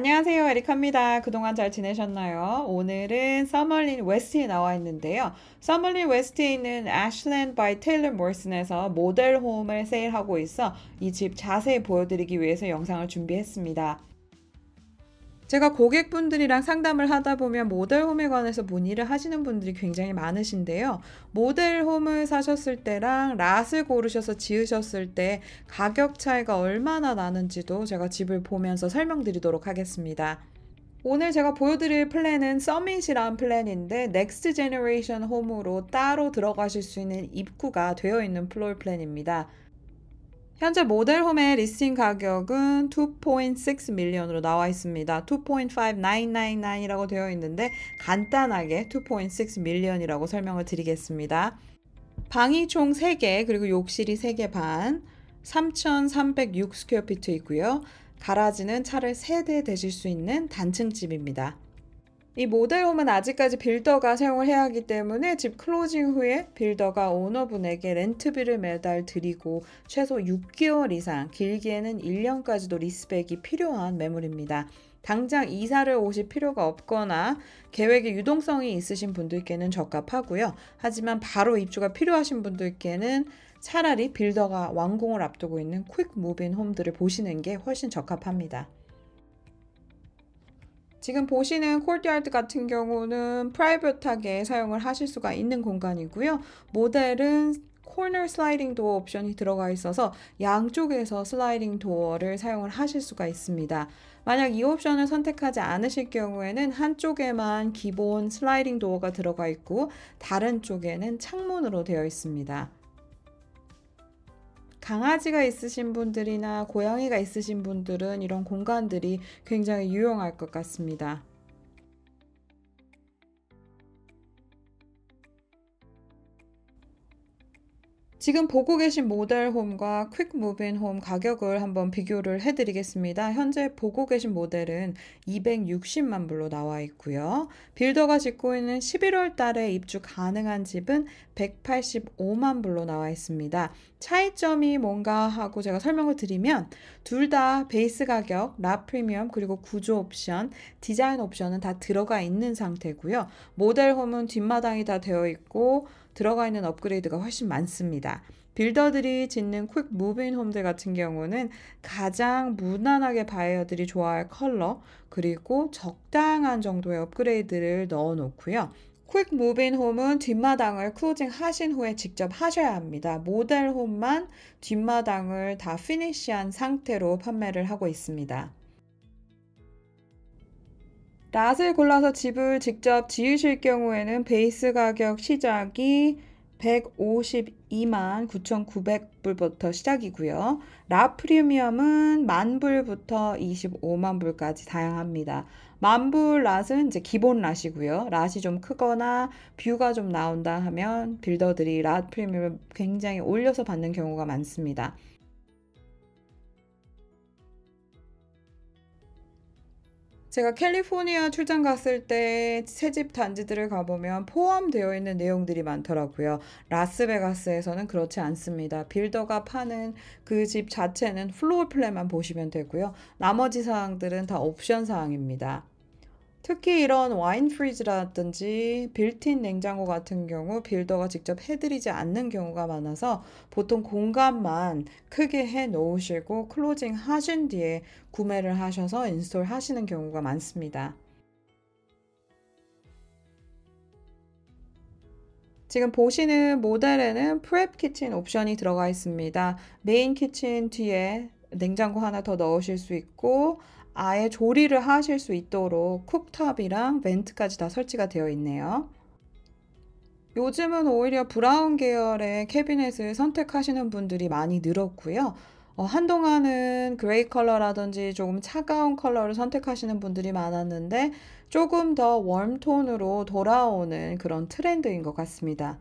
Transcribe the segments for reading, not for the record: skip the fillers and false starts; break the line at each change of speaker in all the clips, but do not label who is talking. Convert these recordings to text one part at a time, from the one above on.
안녕하세요. 에리카입니다. 그동안 잘 지내셨나요? 오늘은 서멀린 웨스트에 나와 있는데요. 서멀린 웨스트에 있는 애슐랜드 바이 테일러 모리슨에서 모델홈을 세일하고 있어 이 집 자세히 보여드리기 위해서 영상을 준비했습니다. 제가 고객분들이랑 상담을 하다 보면 모델홈에 관해서 문의를 하시는 분들이 굉장히 많으신데요. 모델홈을 사셨을 때랑 랏을 고르셔서 지으셨을 때 가격 차이가 얼마나 나는지도 제가 집을 보면서 설명드리도록 하겠습니다. 오늘 제가 보여드릴 플랜은 서밋이란 플랜인데 넥스트 제너레이션 홈으로 따로 들어가실 수 있는 입구가 되어 있는 플로or 플랜입니다. 현재 모델홈의 리스팅 가격은 2.6 밀리언으로 나와 있습니다. 2.5999이라고 되어 있는데 간단하게 2.6 밀리언이라고 설명을 드리겠습니다. 방이 총 3개 그리고 욕실이 3개 반 3,306 스퀘어피트 있고요. 가라지는 차를 3대 대실 수 있는 단층 집입니다. 이 모델홈은 아직까지 빌더가 사용을 해야 하기 때문에 집 클로징 후에 빌더가 오너분에게 렌트비를 매달 드리고 최소 6개월 이상, 길게는 1년까지도 리스백이 필요한 매물입니다. 당장 이사를 오실 필요가 없거나 계획에 유동성이 있으신 분들께는 적합하고요. 하지만 바로 입주가 필요하신 분들께는 차라리 빌더가 완공을 앞두고 있는 퀵 무브인 홈들을 보시는 게 훨씬 적합합니다. 지금 보시는 코트야드 같은 경우는 프라이빗하게 사용을 하실 수가 있는 공간이고요. 모델은 코너 슬라이딩 도어 옵션이 들어가 있어서 양쪽에서 슬라이딩 도어를 사용을 하실 수가 있습니다. 만약 이 옵션을 선택하지 않으실 경우에는 한쪽에만 기본 슬라이딩 도어가 들어가 있고 다른 쪽에는 창문으로 되어 있습니다. 강아지가 있으신 분들이나 고양이가 있으신 분들은 이런 공간들이 굉장히 유용할 것 같습니다. 지금 보고 계신 모델홈과 퀵 무브인 홈 가격을 한번 비교를 해드리겠습니다. 현재 보고 계신 모델은 260만 불로 나와 있고요. 빌더가 짓고 있는 11월 달에 입주 가능한 집은 185만 불로 나와 있습니다. 차이점이 뭔가 하고 제가 설명을 드리면 둘 다 베이스 가격, 라 프리미엄 그리고 구조 옵션, 디자인 옵션은 다 들어가 있는 상태고요. 모델홈은 뒷마당이 다 되어 있고 들어가 있는 업그레이드가 훨씬 많습니다. 빌더들이 짓는 퀵 무브인 홈들 같은 경우는 가장 무난하게 바이어들이 좋아할 컬러 그리고 적당한 정도의 업그레이드를 넣어 놓고요. 퀵 무브인 홈은 뒷마당을 클로징 하신 후에 직접 하셔야 합니다. 모델 홈만 뒷마당을 다 피니시한 상태로 판매를 하고 있습니다. 랏을 골라서 집을 직접 지으실 경우에는 베이스 가격 시작이 152만 9,900불부터 시작이고요. 라 프리미엄은 10,000불부터 25만 불까지 다양합니다. 만불 랏은 이제 기본 랏이고요. 랏이 좀 크거나 뷰가 좀 나온다 하면 빌더들이 랏 프리미엄을 굉장히 올려서 받는 경우가 많습니다. 제가 캘리포니아 출장 갔을 때 새집 단지들을 가보면 포함되어 있는 내용들이 많더라고요. 라스베가스에서는 그렇지 않습니다. 빌더가 파는 그 집 자체는 플로어 플랜만 보시면 되고요. 나머지 사항들은 다 옵션 사항입니다. 특히 이런 와인 프리즈라든지 빌트인 냉장고 같은 경우 빌더가 직접 해드리지 않는 경우가 많아서 보통 공간만 크게 해 놓으시고 클로징 하신 뒤에 구매를 하셔서 인스톨 하시는 경우가 많습니다. 지금 보시는 모델에는 프랩 키친 옵션이 들어가 있습니다. 메인 키친 뒤에 냉장고 하나 더 넣으실 수 있고 아예 조리를 하실 수 있도록 쿡탑이랑 벤트까지 다 설치가 되어 있네요. 요즘은 오히려 브라운 계열의 캐비넷을 선택하시는 분들이 많이 늘었고요. 한동안은 그레이 컬러라든지 조금 차가운 컬러를 선택하시는 분들이 많았는데 조금 더 웜톤으로 돌아오는 그런 트렌드인 것 같습니다.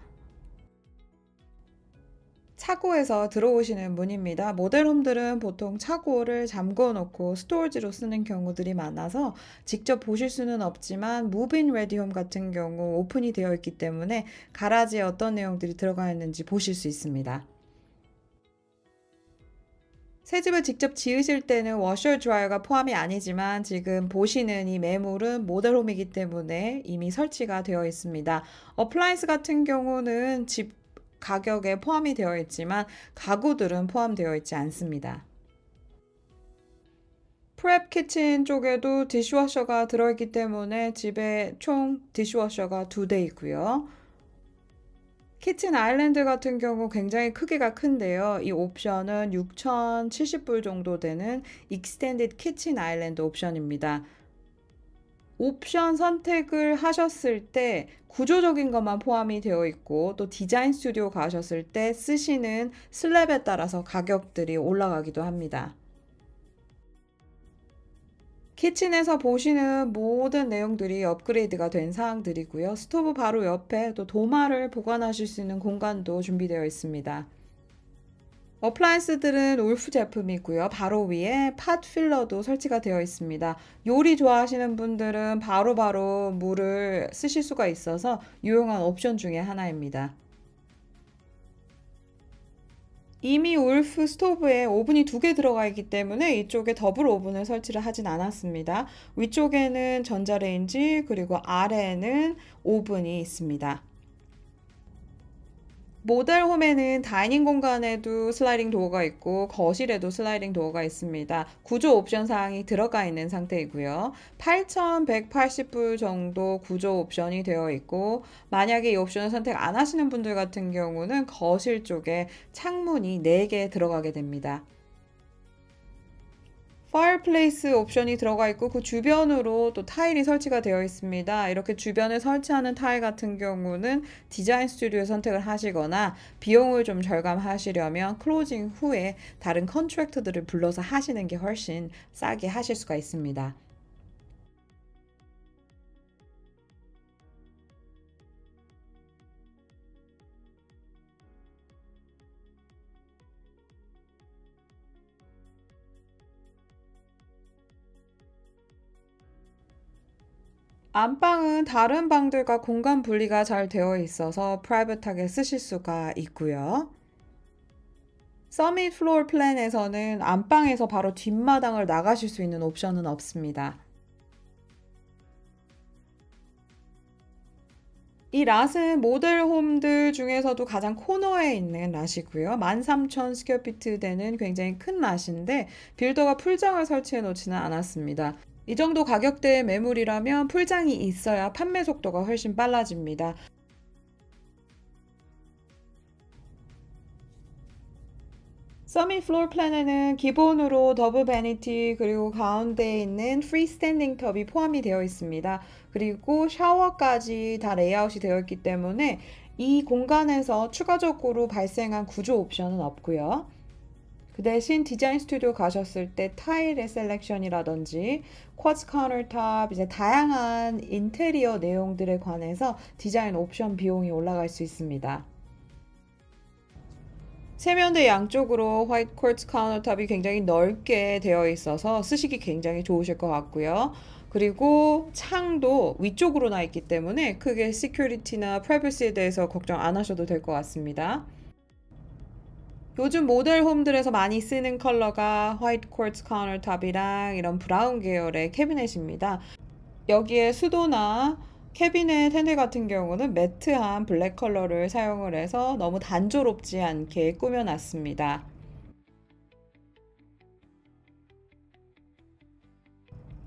차고에서 들어오시는 문입니다. 모델홈들은 보통 차고를 잠궈 놓고 스토어지로 쓰는 경우들이 많아서 직접 보실 수는 없지만 무브인 레디홈 같은 경우 오픈이 되어 있기 때문에 가라지에 어떤 내용들이 들어가 있는지 보실 수 있습니다. 새 집을 직접 지으실 때는 워셔 드라이어가 포함이 아니지만 지금 보시는 이 매물은 모델홈이기 때문에 이미 설치가 되어 있습니다. 어플라이언스 같은 경우는 집 가격에 포함이 되어 있지만 가구들은 포함되어 있지 않습니다. 프랩 키친 쪽에도 디시워셔가 들어있기 때문에 집에 총 디시워셔가 2대 있고요. 키친 아일랜드 같은 경우 굉장히 크기가 큰데요. 이 옵션은 6,070불 정도 되는 익스텐디드 키친 아일랜드 옵션입니다. 옵션 선택을 하셨을 때 구조적인 것만 포함이 되어 있고 또 디자인 스튜디오 가셨을 때 쓰시는 슬랩에 따라서 가격들이 올라가기도 합니다. 키친에서 보시는 모든 내용들이 업그레이드가 된 사항들이고요. 스토브 바로 옆에 또 도마를 보관하실 수 있는 공간도 준비되어 있습니다. 어플라이언스들은 울프 제품이고요. 바로 위에 팟 필러도 설치가 되어 있습니다. 요리 좋아하시는 분들은 바로바로 물을 쓰실 수가 있어서 유용한 옵션 중에 하나입니다. 이미 울프 스토브에 오븐이 2개 들어가 있기 때문에 이쪽에 더블 오븐을 설치를 하진 않았습니다. 위쪽에는 전자레인지 그리고 아래에는 오븐이 있습니다. 모델홈에는 다이닝 공간에도 슬라이딩 도어가 있고 거실에도 슬라이딩 도어가 있습니다. 구조 옵션 사항이 들어가 있는 상태이고요. 8,180불 정도 구조 옵션이 되어 있고 만약에 이 옵션을 선택 안 하시는 분들 같은 경우는 거실 쪽에 창문이 4개 들어가게 됩니다. 파이어플레이스 옵션이 들어가 있고 그 주변으로 또 타일이 설치가 되어 있습니다. 이렇게 주변에 설치하는 타일 같은 경우는 디자인 스튜디오 선택을 하시거나 비용을 좀 절감하시려면 클로징 후에 다른 컨트랙터들을 불러서 하시는 게 훨씬 싸게 하실 수가 있습니다. 안방은 다른 방들과 공간 분리가 잘 되어 있어서 프라이빗하게 쓰실 수가 있고요. 서밋 플로어 플랜에서는 안방에서 바로 뒷마당을 나가실 수 있는 옵션은 없습니다. 이 랏은 모델홈들 중에서도 가장 코너에 있는 랏이고요. 13,000 스퀘어피트 되는 굉장히 큰 랏인데 빌더가 풀장을 설치해 놓지는 않았습니다. 이 정도 가격대의 매물이라면 풀장이 있어야 판매 속도가 훨씬 빨라집니다. 서밋 플로어 플랜에는 기본으로 더블 베니티 그리고 가운데에 있는 프리스탠딩 텁이 포함이 되어 있습니다. 그리고 샤워까지 다 레이아웃이 되어 있기 때문에 이 공간에서 추가적으로 발생한 구조 옵션은 없고요. 그 대신 디자인 스튜디오 가셨을 때 타일의 셀렉션이라든지 쿼츠 카운터탑 이제 다양한 인테리어 내용들에 관해서 디자인 옵션 비용이 올라갈 수 있습니다. 세면대 양쪽으로 화이트 쿼츠 카운터탑이 굉장히 넓게 되어 있어서 쓰시기 굉장히 좋으실 것 같고요. 그리고 창도 위쪽으로 나 있기 때문에 크게 시큐리티나 프라이버시에 대해서 걱정 안 하셔도 될 것 같습니다. 요즘 모델홈들에서 많이 쓰는 컬러가 화이트 쿼츠 카운터탑이랑 이런 브라운 계열의 캐비넷입니다. 여기에 수도나 캐비넷 핸들 같은 경우는 매트한 블랙 컬러를 사용을 해서 너무 단조롭지 않게 꾸며놨습니다.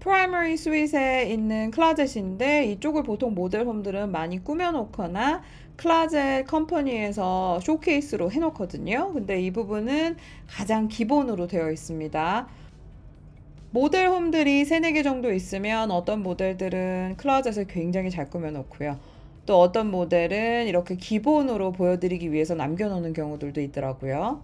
프라이머리 스윗에 있는 클라젯인데 이쪽을 보통 모델홈들은 많이 꾸며놓거나 클라젯 컴퍼니에서 쇼케이스로 해놓거든요. 근데 이 부분은 가장 기본으로 되어 있습니다. 모델홈들이 3, 4개 정도 있으면 어떤 모델들은 클로젯을 굉장히 잘 꾸며놓고요. 또 어떤 모델은 이렇게 기본으로 보여드리기 위해서 남겨놓는 경우들도 있더라고요.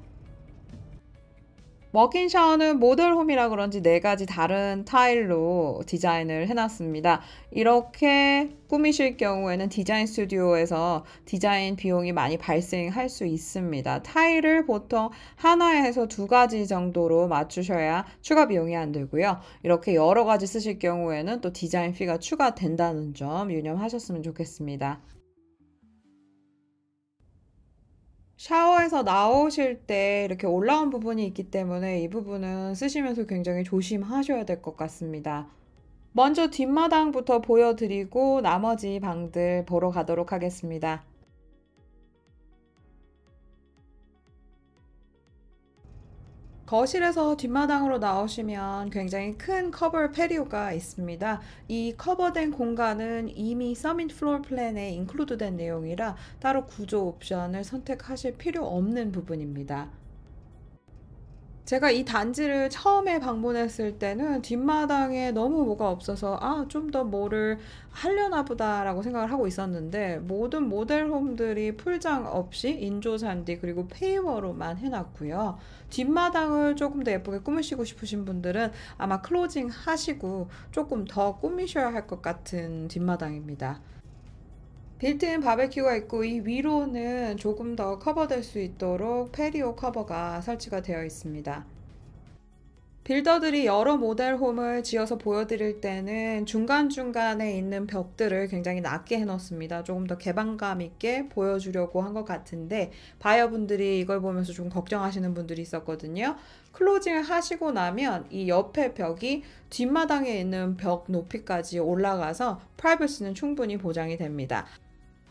워킹 샤워는 모델홈이라 그런지 4가지 다른 타일로 디자인을 해놨습니다. 이렇게 꾸미실 경우에는 디자인 스튜디오에서 디자인 비용이 많이 발생할 수 있습니다. 타일을 보통 하나에서 2가지 정도로 맞추셔야 추가 비용이 안 들고요. 이렇게 여러 가지 쓰실 경우에는 또 디자인 피가 추가된다는 점 유념하셨으면 좋겠습니다. 샤워해서 나오실 때 이렇게 올라온 부분이 있기 때문에 이 부분은 쓰시면서 굉장히 조심하셔야 될 것 같습니다. 먼저 뒷마당부터 보여드리고 나머지 방들 보러 가도록 하겠습니다. 거실에서 뒷마당으로 나오시면 굉장히 큰 커버 패리오가 있습니다. 이 커버된 공간은 이미 서밋 플로어 플랜에 인클루드 된 내용이라 따로 구조 옵션을 선택하실 필요 없는 부분입니다. 제가 이 단지를 처음에 방문했을 때는 뒷마당에 너무 뭐가 없어서 좀 더 뭐를 하려나 보다라고 생각을 하고 있었는데 모든 모델홈들이 풀장 없이 인조 잔디 그리고 페이워로만 해놨고요. 뒷마당을 조금 더 예쁘게 꾸미시고 싶으신 분들은 아마 클로징 하시고 조금 더 꾸미셔야 할 것 같은 뒷마당입니다. 빌트인 바베큐가 있고 이 위로는 조금 더 커버될 수 있도록 페리오 커버가 설치가 되어 있습니다. 빌더들이 여러 모델홈을 지어서 보여드릴 때는 중간중간에 있는 벽들을 굉장히 낮게 해놓습니다. 조금 더 개방감 있게 보여주려고 한 것 같은데 바이어분들이 이걸 보면서 좀 걱정하시는 분들이 있었거든요. 클로징을 하시고 나면 이 옆에 벽이 뒷마당에 있는 벽 높이까지 올라가서 프라이버시는 충분히 보장이 됩니다.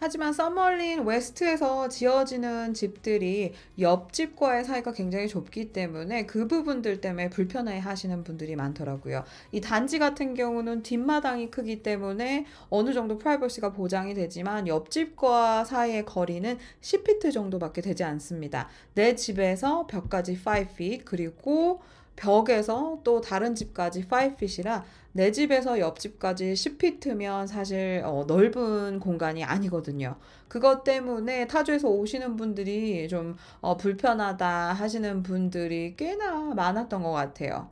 하지만 서머린 웨스트에서 지어지는 집들이 옆집과의 사이가 굉장히 좁기 때문에 그 부분들 때문에 불편해 하시는 분들이 많더라고요. 이 단지 같은 경우는 뒷마당이 크기 때문에 어느 정도 프라이버시가 보장이 되지만 옆집과 사이의 거리는 10피트 정도밖에 되지 않습니다. 내 집에서 벽까지 5feet 그리고 벽에서 또 다른 집까지 5feet이라 내 집에서 옆집까지 10피트면 사실 넓은 공간이 아니거든요. 그것 때문에 타주에서 오시는 분들이 좀 불편하다 하시는 분들이 꽤나 많았던 것 같아요.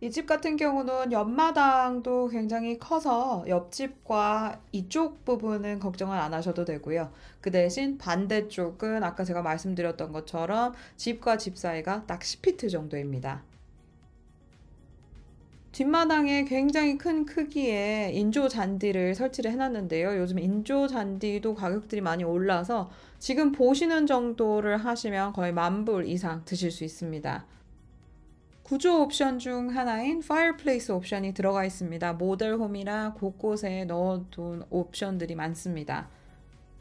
이 집 같은 경우는 옆마당도 굉장히 커서 옆집과 이쪽 부분은 걱정을 안 하셔도 되고요. 그 대신 반대쪽은 아까 제가 말씀드렸던 것처럼 집과 집 사이가 딱 10피트 정도입니다. 뒷마당에 굉장히 큰 크기의 인조 잔디를 설치를 해놨는데요. 요즘 인조 잔디도 가격들이 많이 올라서 지금 보시는 정도를 하시면 거의 10,000불 이상 드실 수 있습니다. 구조 옵션 중 하나인 파이어플레이스 옵션이 들어가 있습니다. 모델홈이라 곳곳에 넣어둔 옵션들이 많습니다.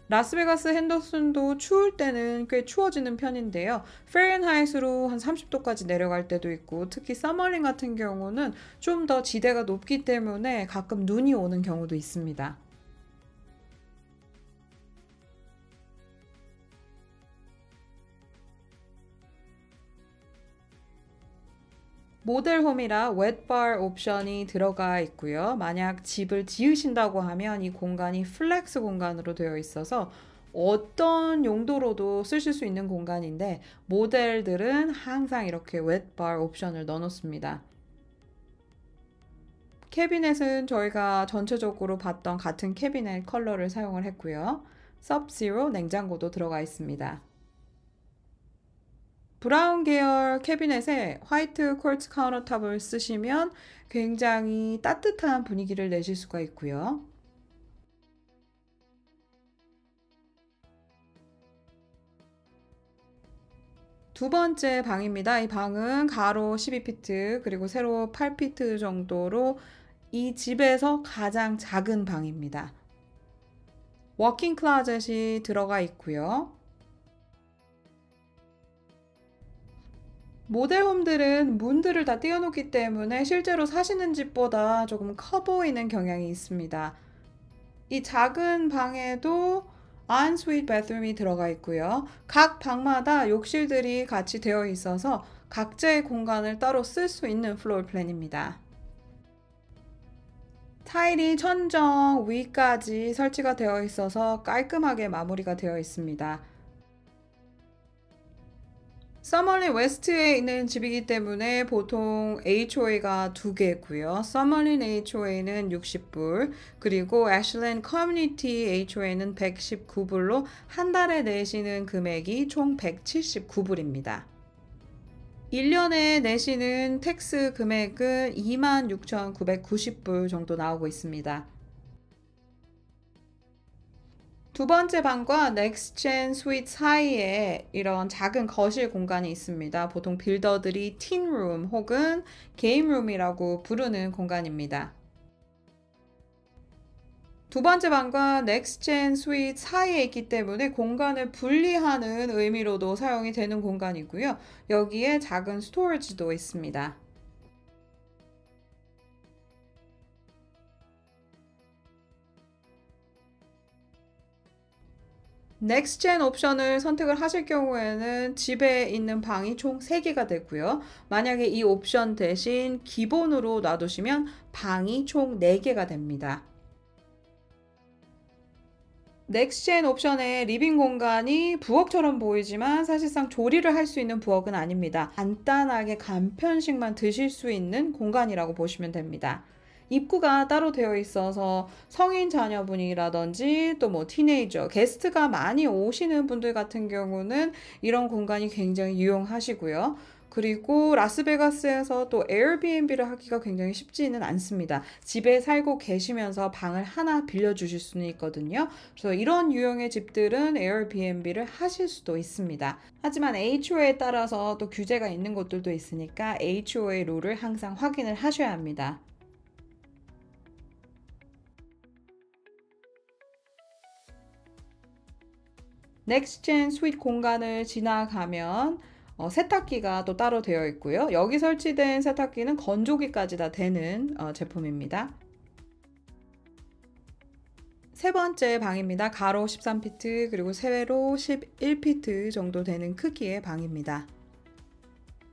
라스베가스 핸더슨도 추울 때는 꽤 추워지는 편인데요. 파렌하이트로 한 30도까지 내려갈 때도 있고 특히 서머링 같은 경우는 좀 더 지대가 높기 때문에 가끔 눈이 오는 경우도 있습니다. 모델홈이라 웻바 옵션이 들어가 있고요. 만약 집을 지으신다고 하면 이 공간이 플렉스 공간으로 되어 있어서 어떤 용도로도 쓰실 수 있는 공간인데 모델들은 항상 이렇게 웻바 옵션을 넣어놓습니다. 캐비넷은 저희가 전체적으로 봤던 같은 캐비넷 컬러를 사용을 했고요. 섭지로 냉장고도 들어가 있습니다. 브라운 계열 캐비넷에 화이트 쿼츠 카운터탑을 쓰시면 굉장히 따뜻한 분위기를 내실 수가 있고요. 두 번째 방입니다. 이 방은 가로 12피트 그리고 세로 8피트 정도로 이 집에서 가장 작은 방입니다. 워킹 클로젯이 들어가 있고요. 모델홈들은 문들을 다 띄워놓기 때문에 실제로 사시는 집보다 조금 커 보이는 경향이 있습니다. 이 작은 방에도 안스윗 바th룸이 들어가 있고요. 각 방마다 욕실들이 같이 되어 있어서 각자의 공간을 따로 쓸 수 있는 플로어 플랜입니다. 타일이 천정 위까지 설치가 되어 있어서 깔끔하게 마무리가 되어 있습니다. 서머린 웨스트에 있는 집이기 때문에 보통 HOA가 2개고요. 서머린 HOA는 60불, 그리고 애슐랜드 커뮤니티 HOA는 119불로 한 달에 내시는 금액이 총 179불입니다. 1년에 내시는 텍스 금액은 26,990불 정도 나오고 있습니다. 두 번째 방과 넥스트젠 스윗 사이에 이런 작은 거실 공간이 있습니다. 보통 빌더들이 틴룸 혹은 게임룸이라고 부르는 공간입니다. 두 번째 방과 넥스트젠 스윗 사이에 있기 때문에 공간을 분리하는 의미로도 사용이 되는 공간이고요. 여기에 작은 스토리지도 있습니다. 넥스트젠 옵션을 선택을 하실 경우에는 집에 있는 방이 총 3개가 되고요. 만약에 이 옵션 대신 기본으로 놔두시면 방이 총 4개가 됩니다. 넥스트젠 옵션의 리빙 공간이 부엌처럼 보이지만 사실상 조리를 할 수 있는 부엌은 아닙니다. 간단하게 간편식만 드실 수 있는 공간이라고 보시면 됩니다. 입구가 따로 되어 있어서 성인 자녀분이라든지 또 뭐 티네이저, 게스트가 많이 오시는 분들 같은 경우는 이런 공간이 굉장히 유용하시고요. 그리고 라스베가스에서 또 에어비앤비를 하기가 굉장히 쉽지는 않습니다. 집에 살고 계시면서 방을 하나 빌려주실 수는 있거든요. 그래서 이런 유형의 집들은 에어비앤비를 하실 수도 있습니다. 하지만 HOA에 따라서 또 규제가 있는 곳들도 있으니까 HOA 룰을 항상 확인을 하셔야 합니다. 넥스트젠 스윗 공간을 지나가면 세탁기가 또 따로 되어 있고요. 여기 설치된 세탁기는 건조기까지 다 되는 제품입니다. 세 번째 방입니다. 가로 13피트 그리고 세로 11피트 정도 되는 크기의 방입니다.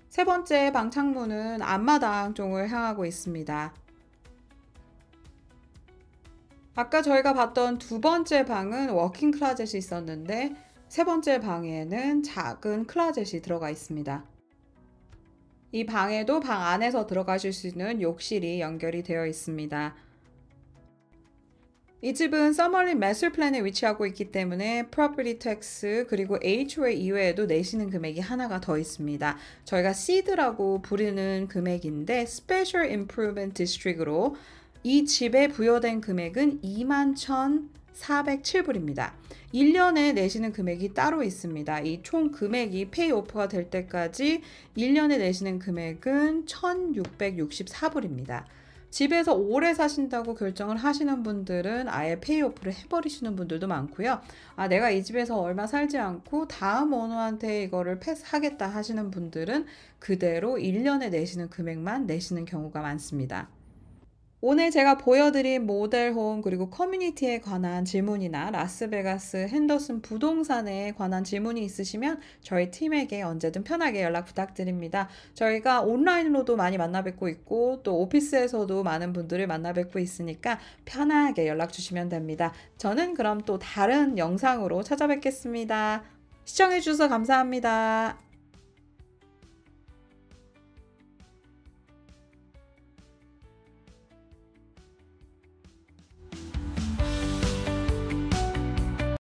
세 번째 방 창문은 앞마당 쪽을 향하고 있습니다. 아까 저희가 봤던 두 번째 방은 워킹 클로젯이 있었는데 세 번째 방에는 작은 클로젯이 들어가 있습니다. 이 방에도 방 안에서 들어가실 수 있는 욕실이 연결이 되어 있습니다. 이 집은 서머린 매스터 플랜에 위치하고 있기 때문에 프로퍼티 텍스 그리고 HOA 이외에도 내시는 금액이 하나가 더 있습니다. 저희가 시드라고 부르는 금액인데 스페셜 임프루먼트 디스트릭으로 이 집에 부여된 금액은 21,407불입니다. 1년에 내시는 금액이 따로 있습니다. 이 총 금액이 페이오프가 될 때까지 1년에 내시는 금액은 1,664불입니다. 집에서 오래 사신다고 결정을 하시는 분들은 아예 페이오프를 해버리시는 분들도 많고요. 내가 이 집에서 얼마 살지 않고 다음 오너한테 이거를 패스하겠다 하시는 분들은 그대로 1년에 내시는 금액만 내시는 경우가 많습니다. 오늘 제가 보여드린 모델홈 그리고 커뮤니티에 관한 질문이나 라스베가스 핸더슨 부동산에 관한 질문이 있으시면 저희 팀에게 언제든 편하게 연락 부탁드립니다. 저희가 온라인으로도 많이 만나 뵙고 있고 또 오피스에서도 많은 분들을 만나 뵙고 있으니까 편하게 연락 주시면 됩니다. 저는 그럼 또 다른 영상으로 찾아뵙겠습니다. 시청해주셔서 감사합니다.